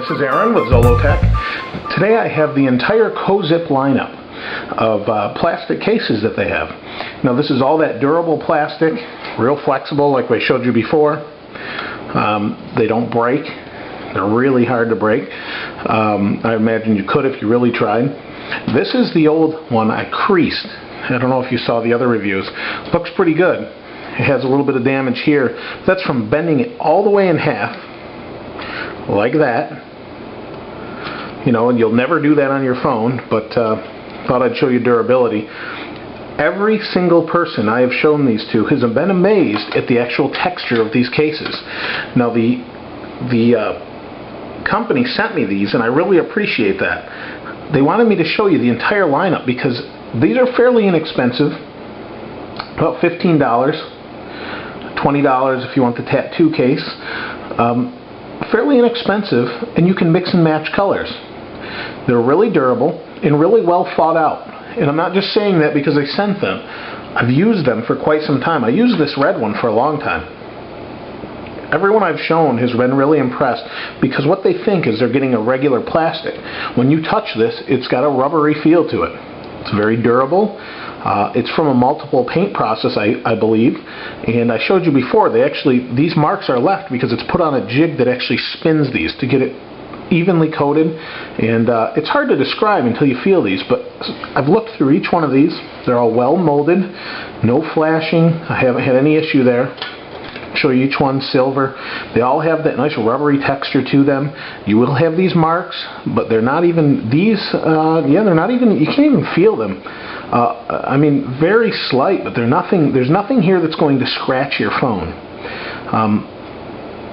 this is Aaron with Zollotech. Today I have the entire Cozip lineup of plastic cases that they have. Now this is all that durable plastic, real flexible like I showed you before. They don't break. They're really hard to break. I imagine you could if you really tried. This is the old one I creased. I don't know if you saw the other reviews. Looks pretty good. It has a little bit of damage here. That's from bending it all the way in half, like that. You know, and you'll never do that on your phone, but thought I'd show you durability. Every single person I have shown these to has been amazed at the actual texture of these cases. Now the company sent me these, and I really appreciate that. They wanted me to show you the entire lineup because these are fairly inexpensive, about $15, $20 if you want the tattoo case. Fairly inexpensive, and you can mix and match colors. They're really durable and really well thought out. And I'm not just saying that because I sent them. I've used them for quite some time. I used this red one for a long time. Everyone I've shown has been really impressed because what they think is they're getting a regular plastic. When you touch this, it's got a rubbery feel to it. It's very durable. It's from a multiple paint process, I believe, and I showed you before, these marks are left because it's put on a jig that actually spins these to get it evenly coated, and it's hard to describe until you feel these, but I've looked through each one of these. They're all well molded, no flashing. I haven't had any issue there. Show you each one silver. They all have that nice rubbery texture to them. You will have these marks, but they're not even these. They're not even. You can't even feel them. I mean, very slight, but there's nothing here that's going to scratch your phone.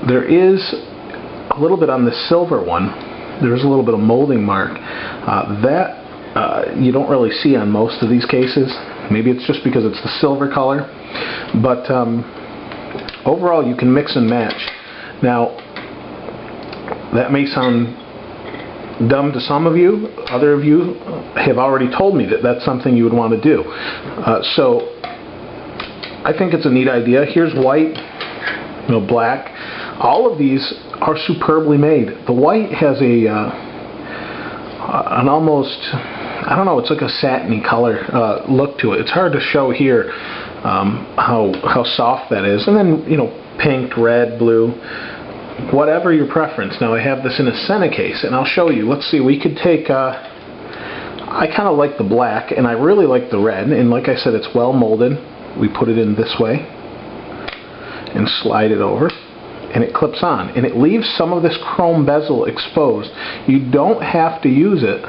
There is a little bit on the silver one. There's a little bit of molding mark that you don't really see on most of these cases. Maybe it's just because it's the silver color, but overall you can mix and match. Now that may sound dumb to some of you. Other of you have already told me that that's something you would want to do. So I think it's a neat idea. Here's white, black. All of these are superbly made. The white has an almost, I don't know, it's like a satiny color look to it. It's hard to show here how soft that is. And then, pink, red, blue, whatever your preference. Now I have this in a Senna case, and I'll show you. Let's see, we could take, I kind of like the black, and I really like the red, and like I said, it's well molded. We put it in this way, and slide it over, and it clips on, and it leaves some of this chrome bezel exposed. You don't have to use it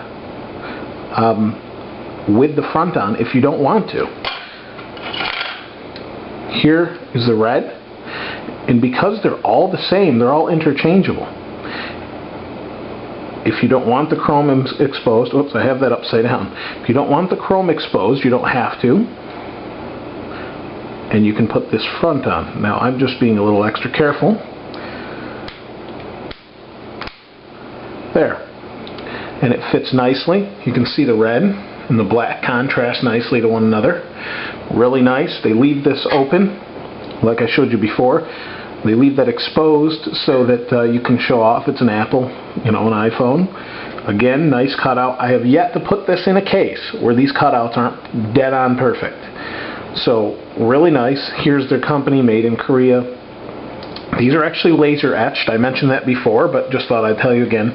with the front on if you don't want to. Here is the red. And because they're all the same, they're all interchangeable. If you don't want the chrome exposed, oops, I have that upside down. If you don't want the chrome exposed, you don't have to. And you can put this front on. Now I'm just being a little extra careful. There. And it fits nicely. You can see the red and the black contrast nicely to one another. Really nice. They leave this open, like I showed you before. They leave that exposed so that you can show off it's an Apple, an iPhone. Again, nice cutout. I have yet to put this in a case where these cutouts aren't dead on perfect. So, really nice. Here's their company, made in Korea. These are actually laser etched. I mentioned that before, but just thought I'd tell you again.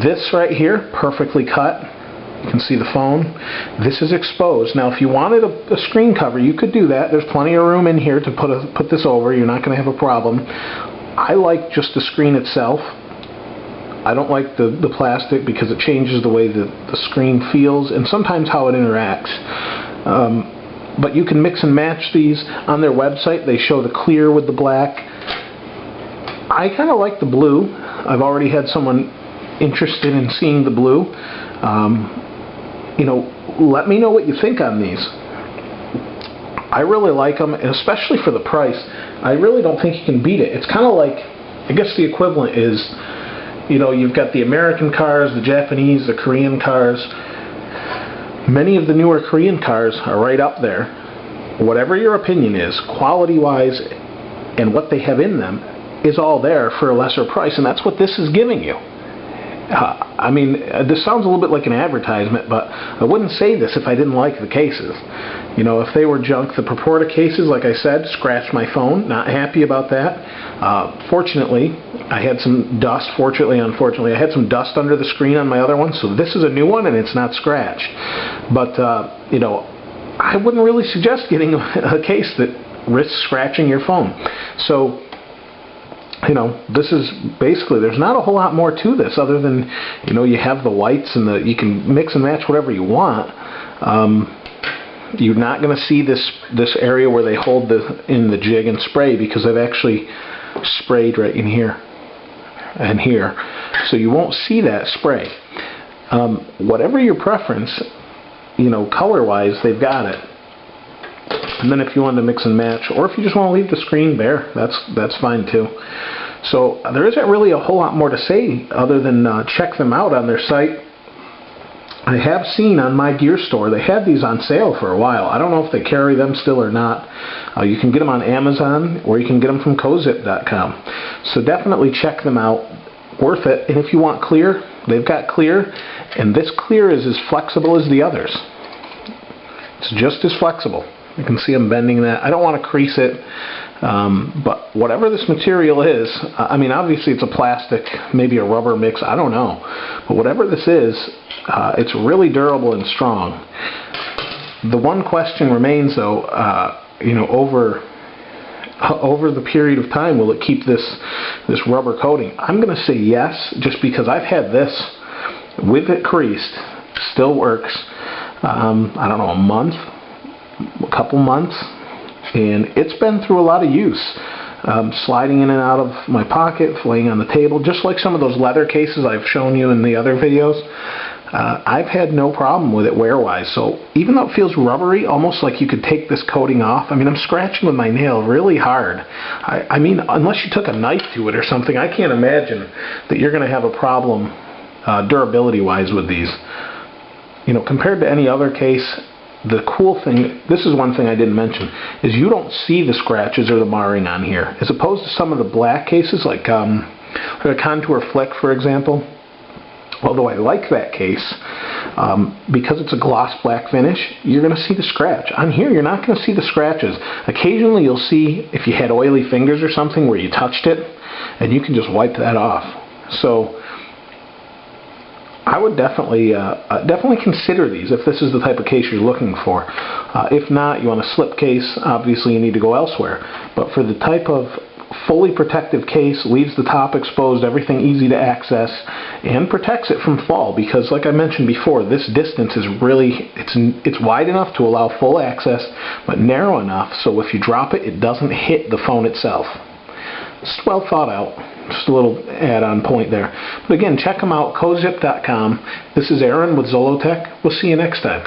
This right here, perfectly cut. You can see the phone. This is exposed. Now if you wanted a screen cover, you could do that. There's plenty of room in here to put this over. You're not going to have a problem. I like just the screen itself. I don't like the plastic because it changes the way the screen feels and sometimes how it interacts. But you can mix and match these. On their website they show the clear with the black. I kind of like the blue. I've already had someone interested in seeing the blue. Let me know what you think on these. I really like them, and especially for the price. I really don't think you can beat it. It's kind of like, I guess the equivalent is, you've got the American cars, the Japanese, the Korean cars. Many of the newer Korean cars are right up there. Whatever your opinion is, quality-wise, and what they have in them, is all there for a lesser price, and that's what this is giving you. I mean, this sounds a little bit like an advertisement, but I wouldn't say this if I didn't like the cases. You know, if they were junk, the purported cases, like I said, scratched my phone. Not happy about that. Fortunately, I had some dust. Unfortunately, I had some dust under the screen on my other one, so this is a new one and it's not scratched. But, you know, I wouldn't really suggest getting a case that risks scratching your phone. So, you know, this is basically, there's not a whole lot more to this other than, you know, you have the whites and you can mix and match whatever you want. You're not going to see this area where they hold in the jig and spray, because I've actually sprayed right in here and here. So you won't see that spray. Whatever your preference, you know, color-wise, they've got it. And then if you want to mix and match, or if you just want to leave the screen bare, that's fine too. So there isn't really a whole lot more to say other than check them out on their site. I have seen on My Gear Store, they had these on sale for a while. I don't know if they carry them still or not. You can get them on Amazon, or you can get them from Cozip.com. So definitely check them out. Worth it. And if you want clear, they've got clear, and this clear is as flexible as the others. It's just as flexible. You can see I'm bending that. I don't want to crease it, but whatever this material is, I mean, obviously it's a plastic, maybe a rubber mix, I don't know. But whatever this is, it's really durable and strong. The one question remains, though, you know, over the period of time, will it keep this rubber coating? I'm going to say yes, just because I've had this with it creased, still works, I don't know, a couple months, and it's been through a lot of use. Sliding in and out of my pocket, laying on the table, just like some of those leather cases I've shown you in the other videos. I've had no problem with it wear-wise. So even though it feels rubbery, almost like you could take this coating off, I mean, I'm scratching with my nail really hard. I mean, unless you took a knife to it or something, I can't imagine that you're going to have a problem durability-wise with these. You know, compared to any other case, the cool thing, this is one thing I didn't mention, is you don't see the scratches or the marring on here. As opposed to some of the black cases, like a Contour Flick, for example. Although I like that case, because it's a gloss black finish, you're going to see the scratch. On here, you're not going to see the scratches. Occasionally, you'll see if you had oily fingers or something where you touched it, and you can just wipe that off. So I would definitely consider these if this is the type of case you're looking for. If not, you want a slip case, obviously you need to go elsewhere. But for the type of fully protective case, leaves the top exposed, everything easy to access, and protects it from fall, because like I mentioned before, this distance is really, it's wide enough to allow full access, but narrow enough so if you drop it, it doesn't hit the phone itself. It's well thought out. Just a little add-on point there. But again, check them out, Cozip.com. This is Aaron with Zollotech. We'll see you next time.